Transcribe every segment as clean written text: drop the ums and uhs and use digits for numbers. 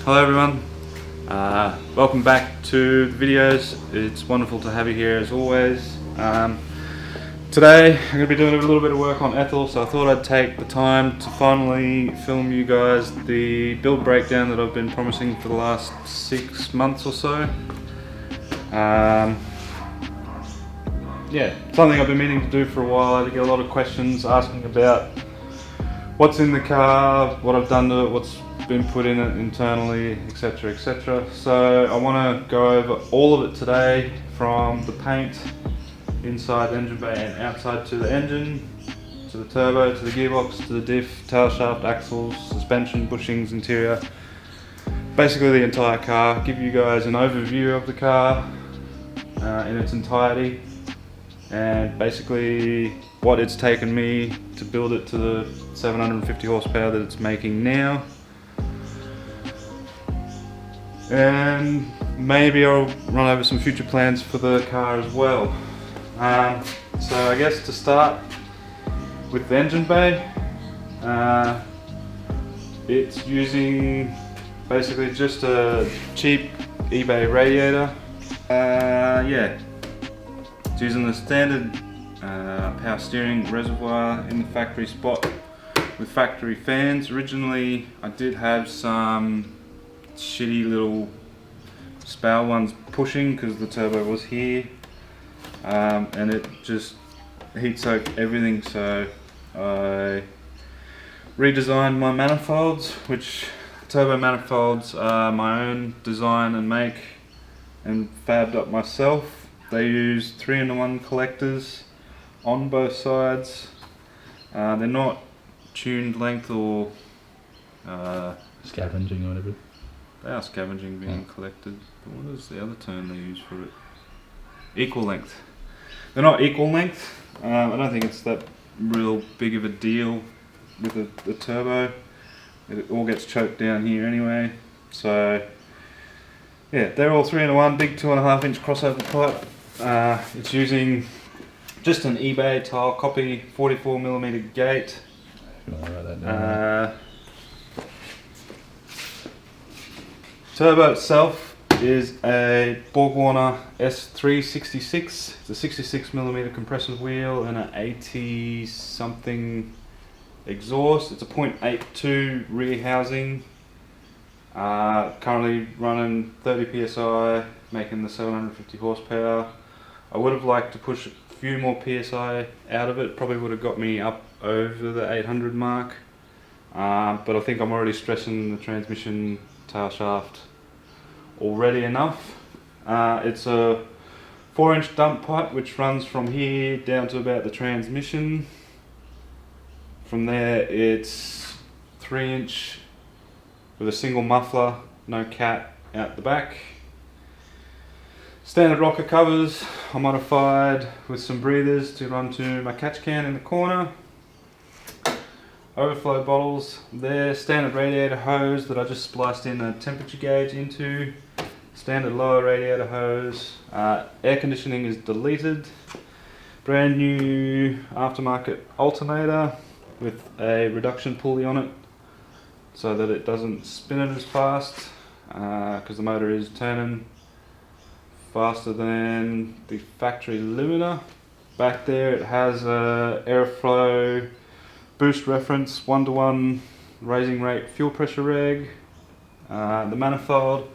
Hello everyone, welcome back to the videos. It's wonderful to have you here as always. Today I'm going to be doing a little bit of work on Ethel, so I thought I'd take the time to finally film you guys the build breakdown that I've been promising for the last 6 months or so. Yeah, something I've been meaning to do for a while. I get a lot of questions asking about what's in the car, what I've done to it, what's been put in it internally, etc, etc. So I want to go over all of it today, from the paint inside the engine bay and outside to the engine, to the turbo, to the gearbox, to the diff, tail shaft, axles, suspension, bushings, interior, basically the entire car. Give you guys an overview of the car in its entirety, and basically what it's taken me to build it to the 750 horsepower that it's making now. And maybe I'll run over some future plans for the car as well. So I guess to start with the engine bay, it's using basically just a cheap eBay radiator. Yeah, it's using the standard power steering reservoir in the factory spot with factory fans. Originally I did have some shitty little spout ones pushing because the turbo was here, and it just heat soaked everything, so I redesigned my manifolds, which turbo manifolds are my own design and make and fabbed up myself. They use 3-in-1 collectors on both sides. They're not tuned length or scavenging or whatever. They are scavenging being collected, but what is the other term they use for it? Equal length. They're not equal length. I don't think it's that real big of a deal with the turbo. It all gets choked down here anyway. So yeah, they're all 3-in-1, big 2.5-inch crossover pipe. It's using just an eBay tile copy 44mm gate. If you want to write that down. Turbo itself is a Borg-Warner S366. It's a 66mm compressor wheel and an 80 something exhaust. It's a 0.82 rear housing. Currently running 30 psi, making the 750 horsepower. I would have liked to push a few more psi out of it. Probably would have got me up over the 800 mark. But I think I'm already stressing the transmission tail shaft already enough. It's a 4-inch dump pipe which runs from here down to about the transmission. From there it's 3-inch with a single muffler, no cat out the back. Standard rocker covers I modified with some breathers to run to my catch can in the corner. Overflow bottles there, standard radiator hose that I just spliced in a temperature gauge into, standard lower radiator hose. Air conditioning is deleted. Brand new aftermarket alternator with a reduction pulley on it so that it doesn't spin it as fast, because the motor is turning faster than the factory limiter. Back there it has a airflow boost reference 1:1 raising rate fuel pressure reg. The manifold,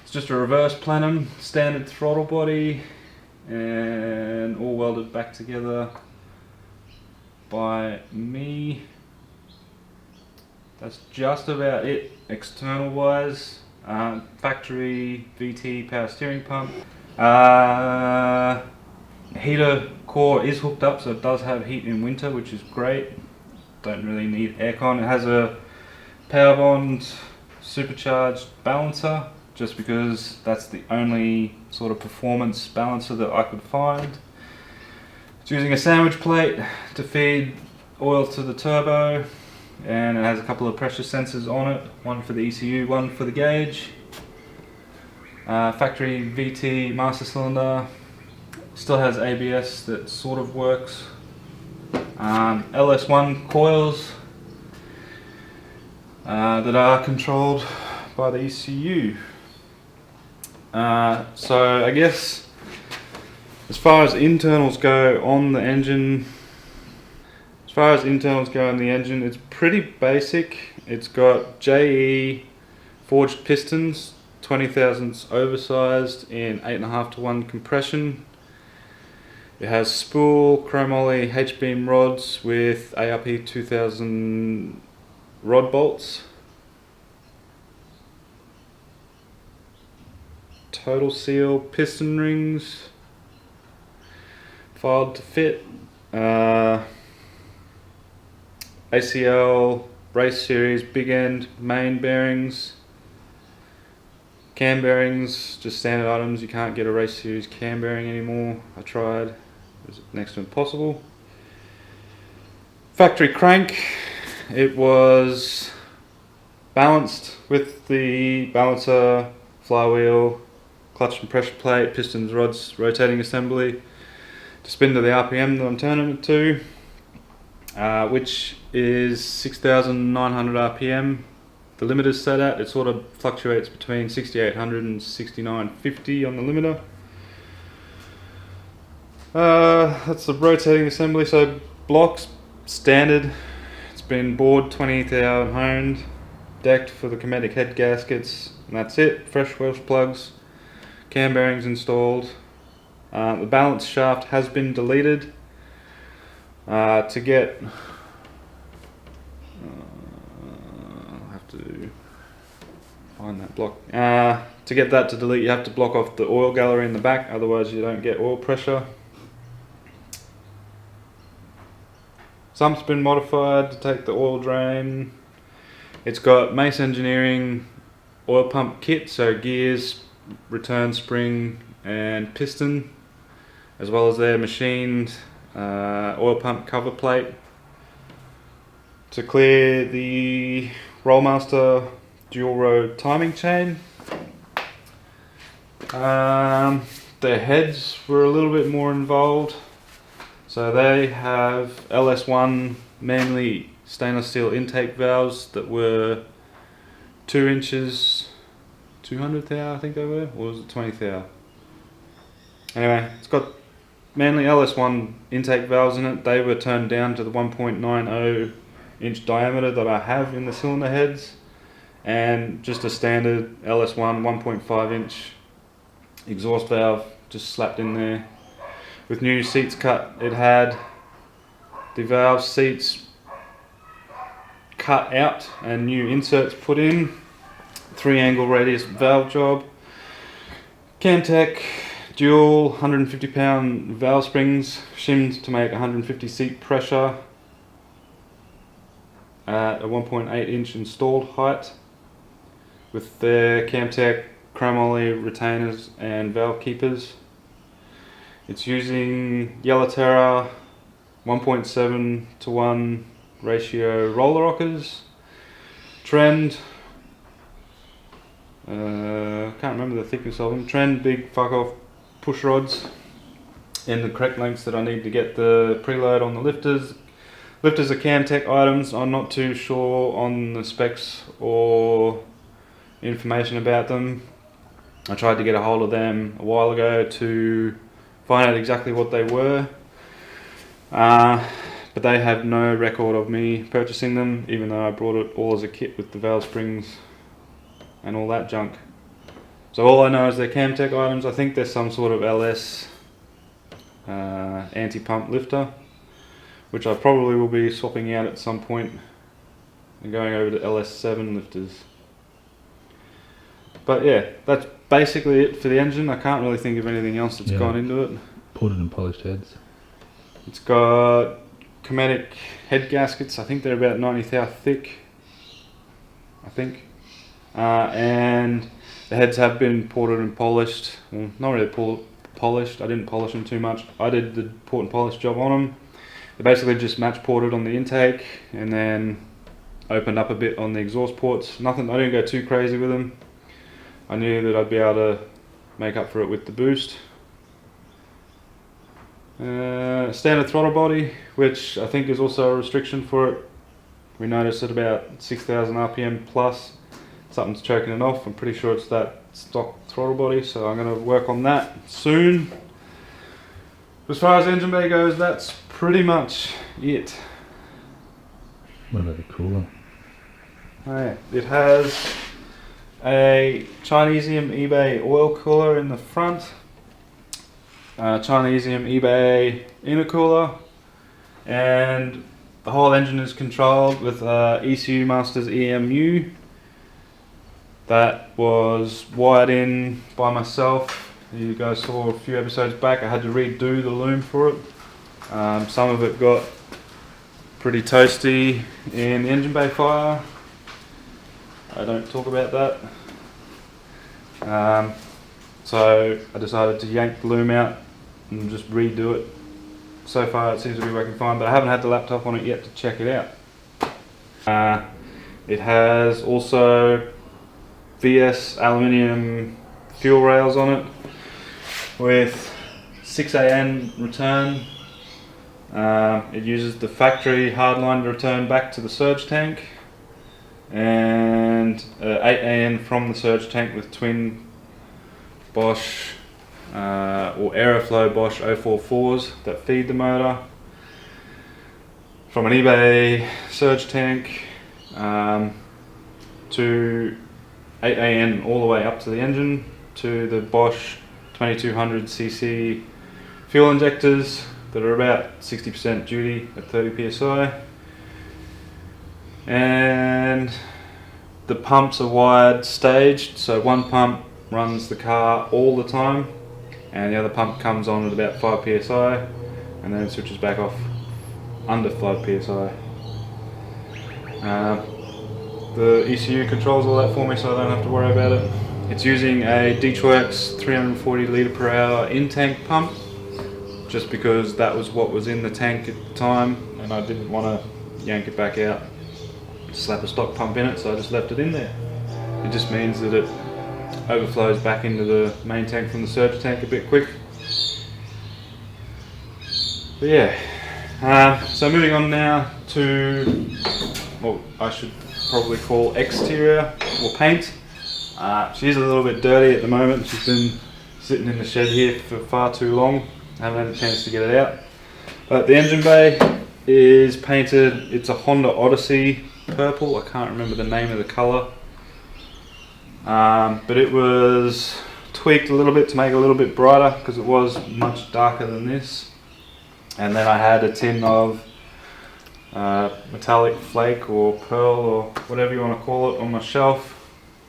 it's just a reverse plenum, standard throttle body, and all welded back together by me. That's just about it external wise. Factory VT power steering pump. Heater core is hooked up, so it does have heat in winter, which is great. Don't really need aircon. It has a power bond supercharged balancer, just because that's the only sort of performance balancer that I could find. It's using a sandwich plate to feed oil to the turbo, and it has a couple of pressure sensors on it, one for the ECU, one for the gauge. Factory VT master cylinder, still has ABS that sort of works. LS1 coils that are controlled by the ECU. So I guess as far as internals go on the engine, it's pretty basic. It's got JE forged pistons, 20 thousandths oversized in 8.5:1 compression. It has spool chromoly H-beam rods with ARP 2000 rod bolts. Total seal piston rings, filed to fit. ACL race series big end main bearings. Cam bearings, just standard items. You can't get a race series cam bearing anymore. I tried, it was next to impossible. Factory crank, it was balanced with the balancer, flywheel, clutch and pressure plate, pistons, rods, rotating assembly to spin to the RPM that I'm turning it to, which is 6,900 RPM. The limiter's set at, it sort of fluctuates between 6,800 and 6,950 on the limiter. That's the rotating assembly, so blocks, standard. It's been bored 20 thou and honed, decked for the Cometic head gaskets, and that's it. Fresh Welsh plugs, cam bearings installed. The balance shaft has been deleted. To get I'll have to find that block. To get that to delete, you have to block off the oil gallery in the back, otherwise you don't get oil pressure. Sump's been modified to take the oil drain. It's got Mace Engineering oil pump kit, so gears, return spring and piston, as well as their machined oil pump cover plate to clear the Rollmaster dual row timing chain. Their heads were a little bit more involved, so they have LS1 mainly stainless steel intake valves that were 2 inches, 200 thou I think they were, or was it 20 thou? Anyway, it's got mainly LS1 intake valves in it. They were turned down to the 1.90 inch diameter that I have in the cylinder heads, and just a standard LS1 1.5 inch exhaust valve just slapped in there with new seats cut. It had the valve seats cut out and new inserts put in, 3-angle radius valve job, Camtech dual 150 pound valve springs shimmed to make 150 seat pressure at a 1.8 inch installed height, with their Camtech chromoly retainers and valve keepers. It's using Yellowterra 1.7:1 ratio roller rockers, Trend, can't remember the thickness of them, Trend big fuck off push rods in the correct lengths that I need to get the preload on the lifters. Lifters are Camtech items. I'm not too sure on the specs or information about them. I tried to get a hold of them a while ago to find out exactly what they were, but they have no record of me purchasing them, even though I brought it all as a kit with the valve springs and all that junk. So all I know is they're Camtech items. I think there's some sort of LS anti-pump lifter, which I probably will be swapping out at some point and going over to LS7 lifters. But yeah, that's basically it for the engine. I can't really think of anything else that's gone into it. Ported and polished heads. It's got Cometic head gaskets. I think they're about 90 thou thick, I think. And the heads have been ported and polished. Well, not really polished. I didn't polish them too much. I did the port and polish job on them. They basically just match ported on the intake and then opened up a bit on the exhaust ports. Nothing. I didn't go too crazy with them. I knew that I'd be able to make up for it with the boost. Standard throttle body, which I think is also a restriction for it. We noticed at about 6,000 RPM plus, it's something's choking it off. I'm pretty sure it's that stock throttle body, so I'm going to work on that soon. As far as engine bay goes, that's pretty much it. What about the cooler? Oh yeah, it has a Chinesium eBay oil cooler in the front, Chinesium eBay intercooler, and the whole engine is controlled with ECU Masters EMU that was wired in by myself. You guys saw a few episodes back, I had to redo the loom for it. Some of it got pretty toasty in the engine bay fire. I don't talk about that. So I decided to yank the loom out and just redo it. So far it seems to be working fine, but I haven't had the laptop on it yet to check it out. It has also VS aluminium fuel rails on it with 6 AN return. It uses the factory hardline return back to the surge tank, and 8 AN from the surge tank with twin Bosch or Aeroflow Bosch 044s that feed the motor from an eBay surge tank to 8 AN all the way up to the engine to the Bosch 2200cc fuel injectors that are about 60% duty at 30 psi, and the pumps are wired staged, so one pump runs the car all the time and the other pump comes on at about 5 psi and then switches back off under 5 psi. The ECU controls all that for me, so I don't have to worry about it. It's using a Detroit's 340 litre per hour in-tank pump, just because that was what was in the tank at the time and I didn't want to yank it back out, slap a stock pump in it, so I just left it in there. It just means that it overflows back into the main tank from the surge tank a bit quick. But yeah, so moving on now to what I should probably call exterior or paint. She's a little bit dirty at the moment. She's been sitting in the shed here for far too long. I haven't had a chance to get it out. But the engine bay is painted, it's a Honda Odyssey purple. I can't remember the name of the colour. But it was tweaked a little bit to make it a little bit brighter because it was much darker than this. And then I had a tin of metallic flake or pearl or whatever you want to call it on my shelf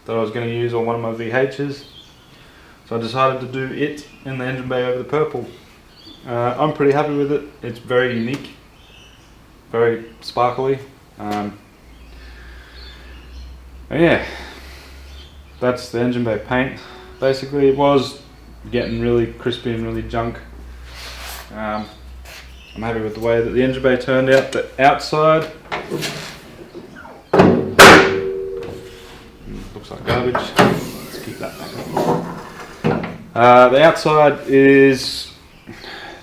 that I was going to use on one of my VHs. So I decided to do it in the engine bay over the purple. I'm pretty happy with it. It's very unique, very sparkly. And yeah, that's the engine bay paint. Basically it was getting really crispy and really junk. I'm happy with the way that the engine bay turned out. The outside looks like garbage. Let's keep that back up. The outside is,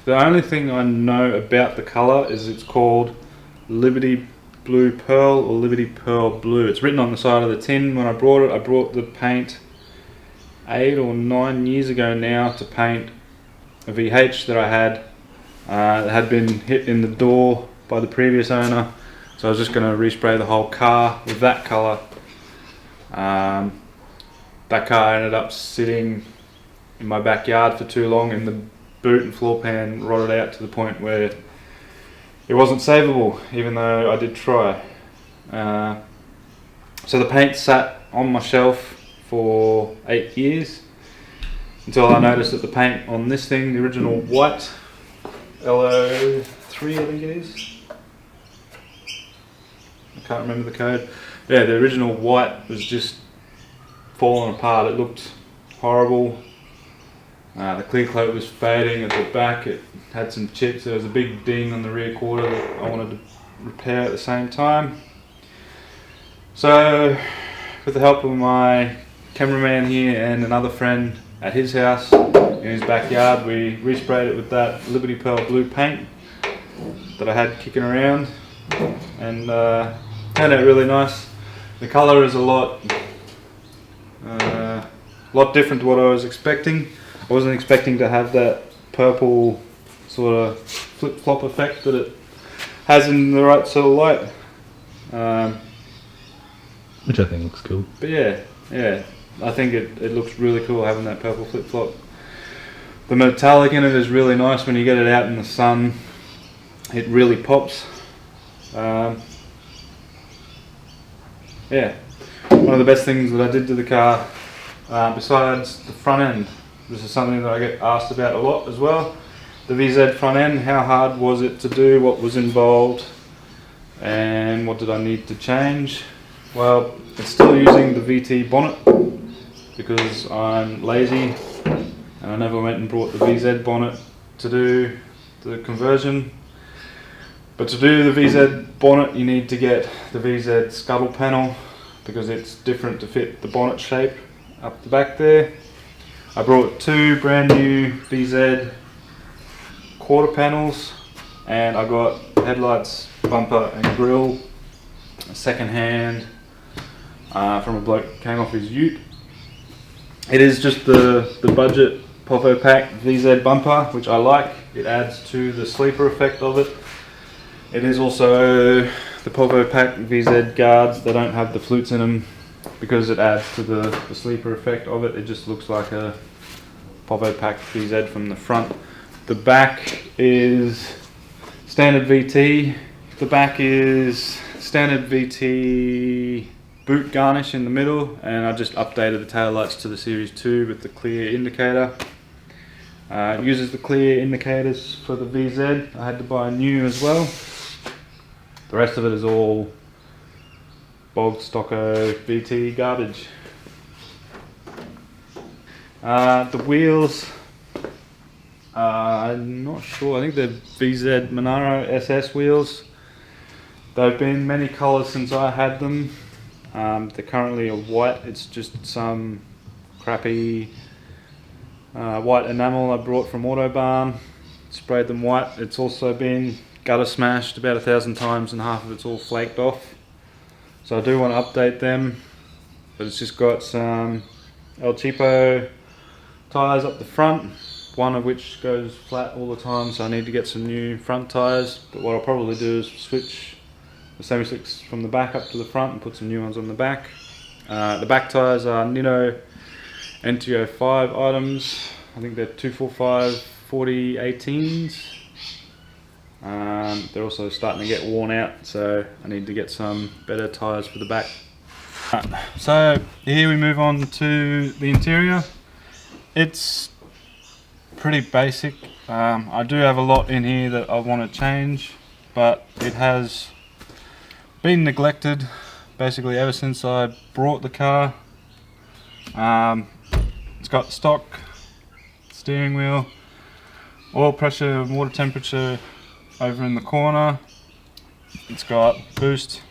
the only thing I know about the colour is it's called Liberty Blue Pearl or Liberty Pearl Blue. It's written on the side of the tin. When I brought the paint 8 or 9 years ago now to paint a VH that I had. That had been hit in the door by the previous owner, so I was just going to respray the whole car with that colour. That car ended up sitting in my backyard for too long and the boot and floor pan rotted out to the point where it wasn't savable, even though I did try. So the paint sat on my shelf for 8 years until I noticed that the paint on this thing, the original white LO3 I think it is, I can't remember the code. Yeah, the original white was just falling apart. It looked horrible. The clear coat was fading at the back. It had some chips. There was a big ding on the rear quarter that I wanted to repair at the same time. So with the help of my cameraman here and another friend at his house in his backyard, we resprayed it with that Liberty Pearl Blue paint that I had kicking around, and turned out really nice. The colour is a lot A lot different to what I was expecting. I wasn't expecting to have that purple sort of flip-flop effect that it has in the right sort of light. Which I think looks cool. But yeah, I think it looks really cool having that purple flip-flop. The metallic in it is really nice when you get it out in the sun. It really pops. Yeah, one of the best things that I did to the car, besides the front end, this is something that I get asked about a lot as well. The VZ front end, how hard was it to do, what was involved, and what did I need to change? Well, it's still using the VT bonnet because I'm lazy and I never went and brought the VZ bonnet to do the conversion. But to do the VZ bonnet you need to get the VZ scuttle panel because it's different to fit the bonnet shape up the back there. I brought two brand new VZ quarter panels and I got headlights, bumper and grille second hand from a bloke who came off his ute. It is just the budget Povo Pack VZ bumper, which I like. It adds to the sleeper effect of it. It is also the Povo Pack VZ guards. They don't have the flutes in them because it adds to the sleeper effect of it. It just looks like a Povo Pack VZ from the front. The back is standard VT. The back is standard VT boot garnish in the middle, and I just updated the taillights to the Series 2 with the clear indicator. It uses the clear indicators for the VZ. I had to buy new as well. The rest of it is all bog stocko VT garbage. The wheels, I'm not sure, I think they're VZ Monaro SS wheels. They've been many colours since I had them. They're currently a white, it's just some crappy white enamel I brought from Autobarn. Sprayed them white. It's also been gutter smashed about 1,000 times and half of it's all flaked off. So I do want to update them, but it's just got some El Cheapo tyres up the front, one of which goes flat all the time, so I need to get some new front tyres. But what I'll probably do is switch the semi-slicks from the back up to the front and put some new ones on the back. The back tyres are Nino NTO5 items. I think they're 245 40 18s. They're also starting to get worn out, so I need to get some better tyres for the back. So here we move on to the interior. It's pretty basic. I do have a lot in here that I want to change, but it has been neglected basically ever since I brought the car. It's got stock steering wheel, oil pressure and water temperature over in the corner. It's got boost,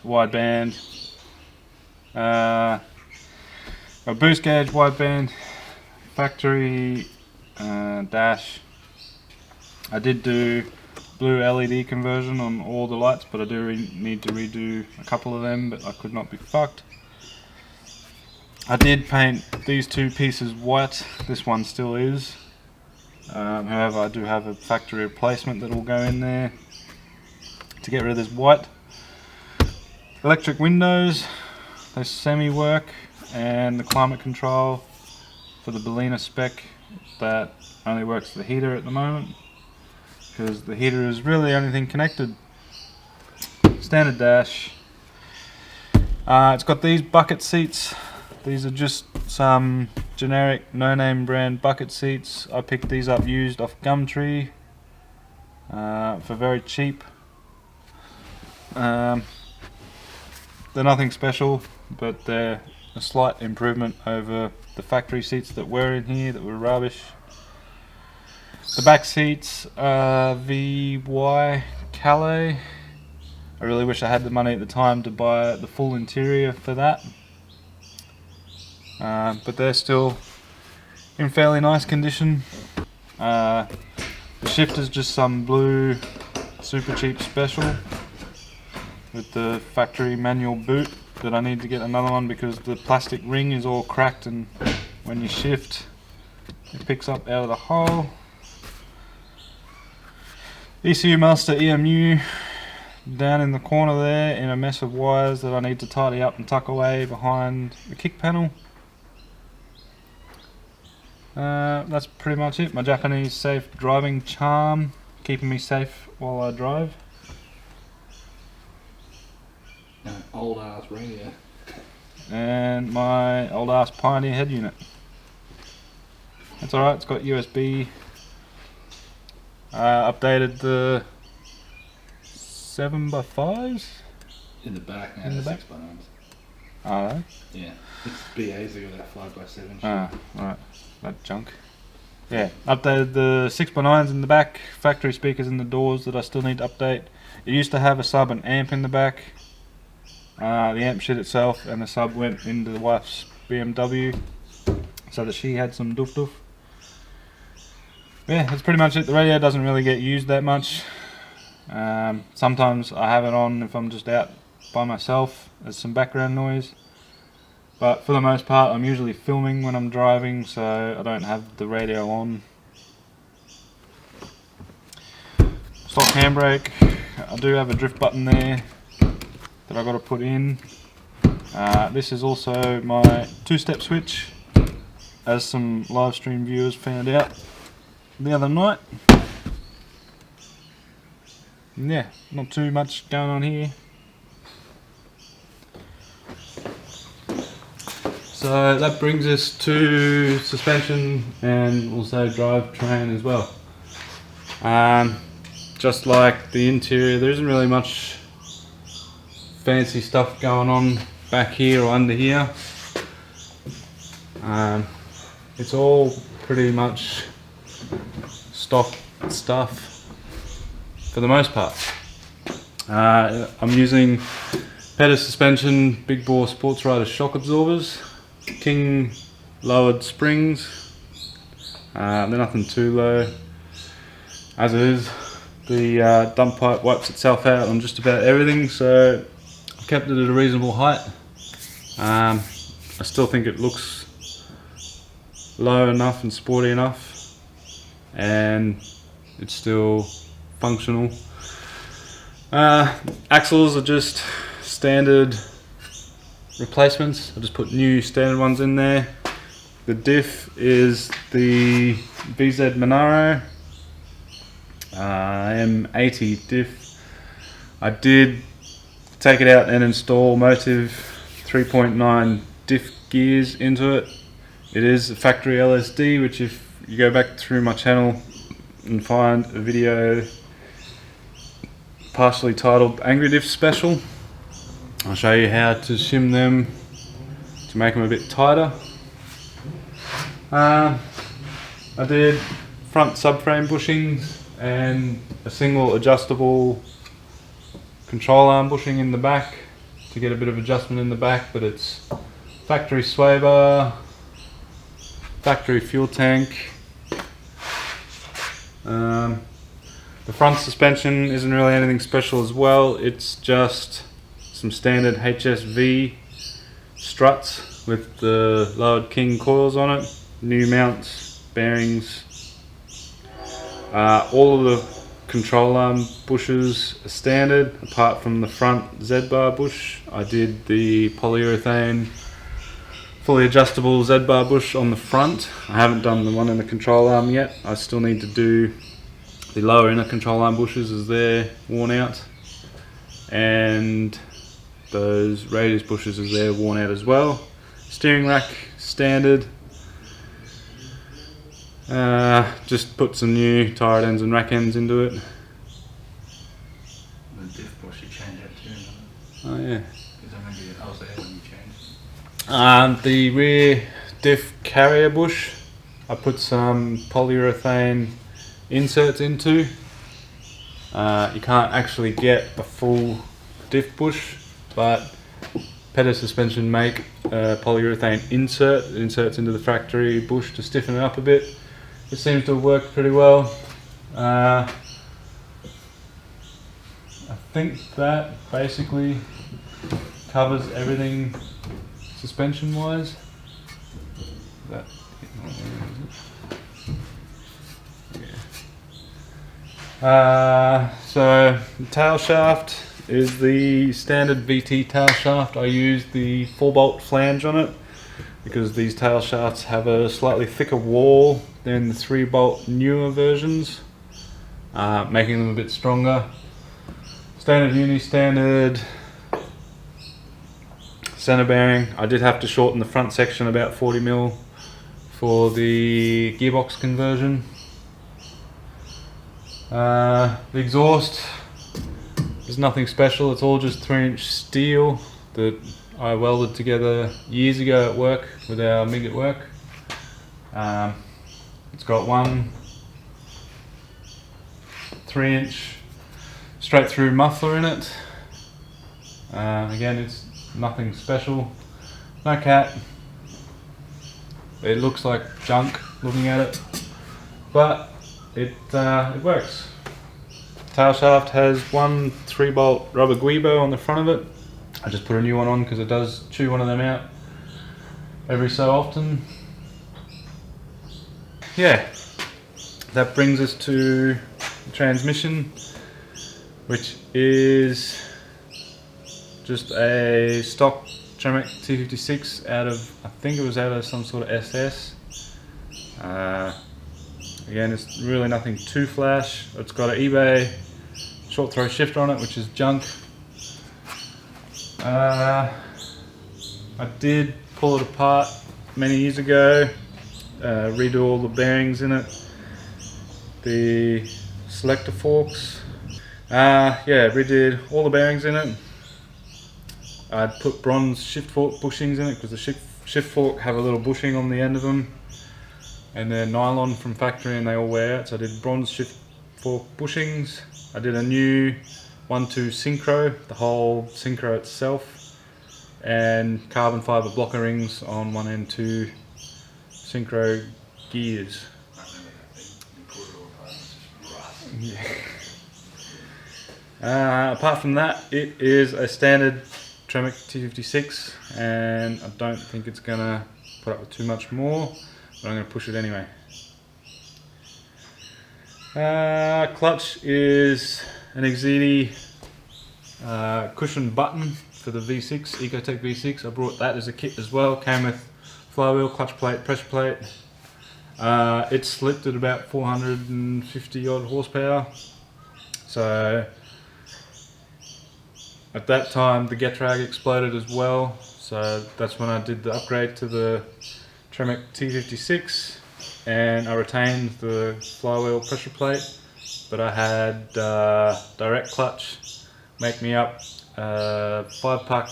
wideband, a boost gauge, wideband, factory dash. I did do blue LED conversion on all the lights, but I do need to redo a couple of them, but I could not be fucked. I did paint these two pieces white. This one still is. However, I do have a factory replacement that will go in there to get rid of this white. Electric windows, they semi-work, and the climate control for the Bellina spec that only works the heater at the moment, because the heater is really the only thing connected. Standard dash. It's got these bucket seats. These are just some generic no-name brand bucket seats. I picked these up used off Gumtree for very cheap. They're nothing special, but they're a slight improvement over the factory seats that were in here that were rubbish. The back seats are VY Calais. I really wish I had the money at the time to buy the full interior for that. But they're still in fairly nice condition. The shifter's just some blue super cheap special with the factory manual boot. but I need to get another one because the plastic ring is all cracked, and when you shift it picks up out of the hole. ECU master EMU down in the corner there in a mess of wires that I need to tidy up and tuck away behind the kick panel. That's pretty much it. My Japanese safe driving charm, keeping me safe while I drive. An old ass radio. And my old ass Pioneer head unit. That's alright, it's got USB. Updated the 7x5s? In the back now, in the back? 6x9s. Are they? Yeah. It's BA's got that 5x7 shit. Alright, that junk. Yeah, updated the 6x9s in the back, factory speakers in the doors that I still need to update. It used to have a sub and amp in the back. The amp shit itself, and the sub went into the wife's BMW so that she had some doof doof. Yeah, that's pretty much it. The radio doesn't really get used that much. Sometimes I have it on if I'm just out by myself as some background noise, but for the most part I'm usually filming when I'm driving, so I don't have the radio on. Stock handbrake. I do have a drift button there that I've got to put in. This is also my two-step switch, as some live stream viewers found out the other night. Yeah, not too much going on here. So that brings us to suspension and also drivetrain as well. Just like the interior, there isn't really much fancy stuff going on back here or under here. It's all pretty much stock stuff for the most part. I'm using Pedal suspension, big bore sports rider shock absorbers, King lowered springs. They're nothing too low as it is. The dump pipe wipes itself out on just about everything, so I've kept it at a reasonable height. I still think it looks low enough and sporty enough, and it's still functional. Axles are just standard replacements. I just put new standard ones in there. The diff is the VZ Monaro M80 diff. I did take it out and install Motive 3.9 diff gears into it. It is a factory LSD, which if you go back through my channel and find a video partially titled Angry Diff Special, I'll show you how to shim them to make them a bit tighter. I did front subframe bushings and a single adjustable control arm bushing in the back to get a bit of adjustment in the back, but it's factory sway bar, factory fuel tank. The front suspension isn't really anything special as well. It's just some standard HSV struts with the lowered King coils on it, new mounts, bearings. All of the control arm bushes are standard, apart from the front Z-bar bush. I did the polyurethane fully adjustable Z-bar bush on the front. I haven't done the one in the control arm yet. I still need to do the lower inner control arm bushes as they're worn out, and those radius bushes as they're worn out as well. Steering rack standard. Just put some new tire ends and rack ends into it. The diff bush you changed that too, remember? Oh yeah. Because I remember I was there when you changed. The rear diff carrier bush, I put some polyurethane inserts into. You can't actually get a full diff bush, but Pedal suspension make a polyurethane insert. It inserts into the factory bush to stiffen it up a bit. It seems to have worked pretty well. I think that basically covers everything suspension wise. That so the tail shaft is the standard VT tail shaft. I use the 4-bolt flange on it because these tail shafts have a slightly thicker wall than the 3-bolt newer versions, making them a bit stronger. Standard uni standard center bearing. I did have to shorten the front section about 40mm for the gearbox conversion. The exhaust is nothing special, it's all just 3-inch steel that I welded together years ago at work with our MIG at work. It's got one 3-inch straight through muffler in it. Again, it's nothing special, no cat. It looks like junk looking at it, but it works. Tail shaft has one 3-bolt rubber guibo on the front of it. I just put a new one on because it does chew one of them out every so often. Yeah, that brings us to the transmission, which is just a stock Tremec T56 out of, I think it was out of some sort of SS. Again, it's really nothing too flash. It's got an eBay short throw shifter on it, which is junk. I did pull it apart many years ago, redo all the bearings in it, the selector forks. Yeah, redid all the bearings in it. I'd put bronze shift fork bushings in it because the shift fork have a little bushing on the end of them, and they're nylon from factory and they all wear out, so I did bronze shift fork bushings. I did a new 1-2 synchro, the whole synchro itself, and carbon fibre blocker rings on 1 and 2 synchro gears. Yeah. Apart from that, it is a standard Tremec T56, and I don't think it's gonna put up with too much more, but I'm gonna push it anyway. Clutch is an Exidi cushion button for the V6, Ecotec V6. I brought that as a kit as well. Came with flywheel, clutch plate, pressure plate. It slipped at about 450 odd horsepower. So at that time the Getrag exploded as well. So that's when I did the upgrade to the Tremec T56, and I retained the flywheel pressure plate, but I had direct clutch make me up 5-puck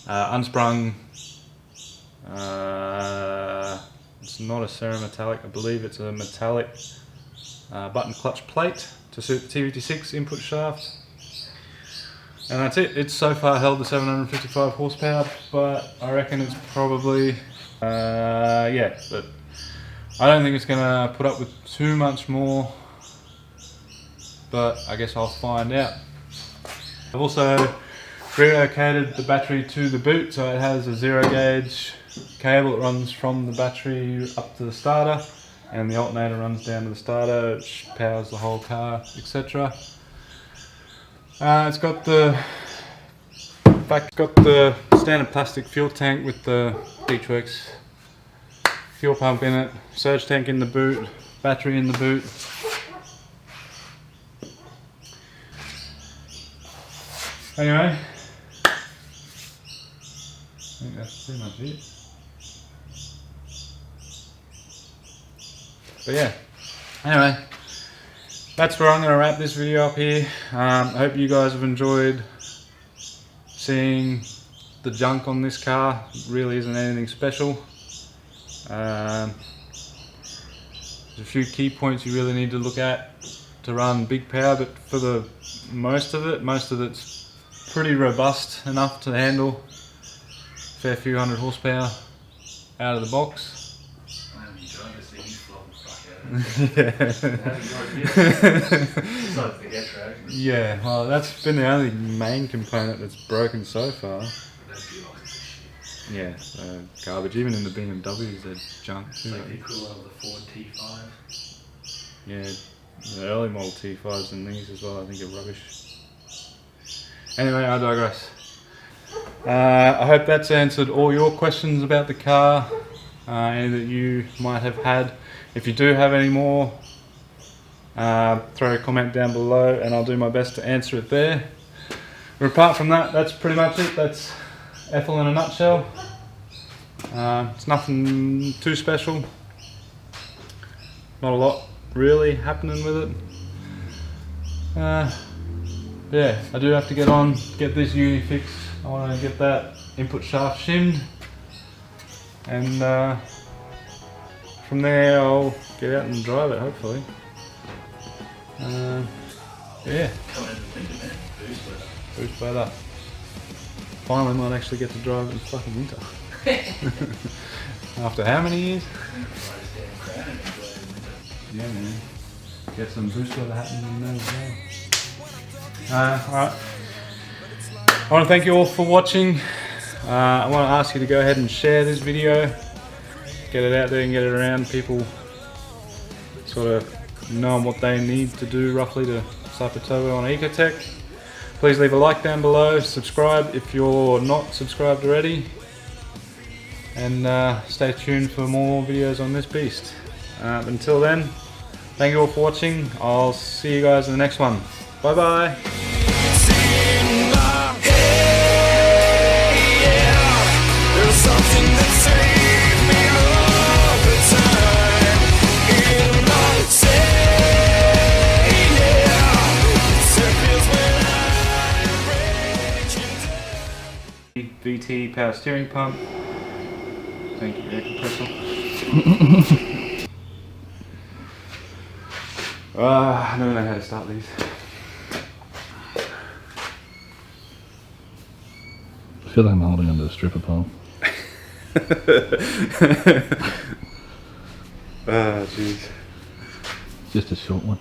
unsprung, it's not a cerometallic, I believe it's a metallic button clutch plate to suit the T56 input shaft. And that's it. It's so far held the 755 horsepower, but I reckon it's probably, yeah, but I don't think it's going to put up with too much more, but I guess I'll find out. I've also relocated the battery to the boot, so it has a 0-gauge cable that runs from the battery up to the starter, and the alternator runs down to the starter, which powers the whole car, etc. It's got the standard plastic fuel tank with the Beachworks fuel pump in it, surge tank in the boot, battery in the boot. Anyway, I think that's pretty much it. But yeah, anyway, that's where I'm going to wrap this video up here. I hope you guys have enjoyed seeing the junk on this car. It really isn't anything special. There's a few key points you really need to look at to run big power, but for the most of it's pretty robust enough to handle a fair few hundred horsepower out of the box. Besides the head track. Yeah, well, that's been the only main component that's broken so far. That's bureaucracy shit. Yeah, garbage. Even in the BMWs, they're junk It's too. like the equivalent of the Ford T5. Yeah, the early model T5s and these as well, I think are rubbish. Anyway, I digress. I hope that's answered all your questions about the car, any that you might have had. If you do have any more, throw a comment down below and I'll do my best to answer it there. But apart from that, that's pretty much it. That's Ethel in a nutshell. It's nothing too special. Not a lot really happening with it. Yeah, I do have to get this uni fixed. I want to get that input shaft shimmed, and from there I'll get out and drive it hopefully. Yeah, Coming in the winter, man. boost weather. Finally might actually get to drive it in fucking winter. After how many years? Yeah, man. Get some boost weather happening in there as well. Alright. I want to thank you all for watching. I want to ask you to go ahead and share this video. Get it out there and get it around. People sort of know what they need to do roughly to start the turbo on ecotec. Please leave a like down below. Subscribe if you're not subscribed already. And stay tuned for more videos on this beast. Until then, thank you all for watching. I'll see you guys in the next one. Bye bye. VT power steering pump. Thank you, air compressor. I don't know how to start these. I feel like I'm holding onto a stripper pole. Ah, jeez. Just a short one.